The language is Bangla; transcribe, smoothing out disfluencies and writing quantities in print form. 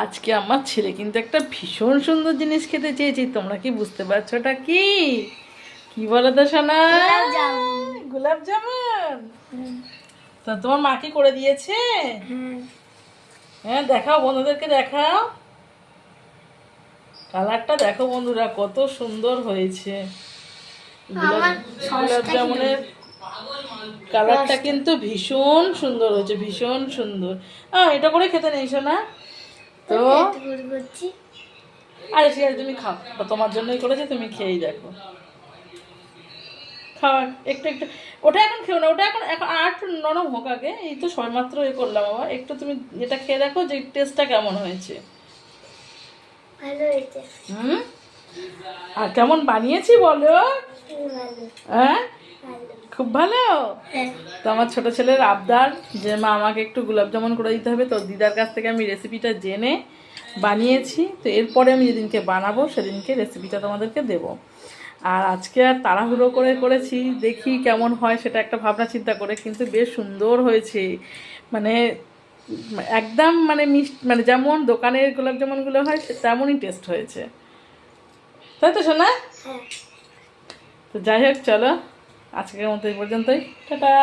আজকে আমার ছেলে কিন্তু একটা ভীষণ সুন্দর জিনিস খেতে চেয়েছি। তোমরা কি বুঝতে পারছো ওটা কি? কি বলো তো সোনা? গোলাপ জামুন। তো তোমার মা কি করে দিয়েছে? হ্যাঁ, দেখাও বন্ধুদেরকে, দেখাও। কালারটা দেখো বন্ধুরা, কত সুন্দর হয়েছে। গোলাপ জামুনের কালারটা কিন্তু ভীষণ সুন্দর হয়েছে, ভীষণ সুন্দর। এটা করে খেতে নেই সোনা। তো আরে ঠিক আছে, তুমি খাও, তোমার জন্যই করেছে, তুমি খেয়েই দেখো। খাওয়া একটু একটু, ওটা এখন খেও না, ওটা এখন এখন আর একটু নরম হোক আগে। এই তো সবেমাত্র করলাম বাবা, একটু তুমি এটা খেয়ে দেখো যে টেস্টটা কেমন হয়েছে। হুম, আর কেমন বানিয়েছি বলো? হ্যাঁ, খুব ভালো। তো আমার ছোট ছেলের আবদার যে মা আমাকে একটু গোলাপ জামুন করে দিতে হবে, তো দিদার কাছ থেকে আমি রেসিপিটা জেনে বানিয়েছি। তো এরপরে আমি যেদিনকে বানাবো সেদিনকে রেসিপিটা তোমাদেরকে দেবো। আর আজকে আর তাড়াহুড়ো করে করেছি, দেখি কেমন হয় সেটা একটা ভাবনা চিন্তা করে, কিন্তু বেশ সুন্দর হয়েছে। মানে একদম মানে মিষ্টি, মানে যেমন দোকানের গোলাপ জামুনগুলো হয় তেমনই টেস্ট হয়েছে, তাই তো শোনা? তো যাই হোক, চলো আজকের মতো এই পর্যন্তই, টাটা।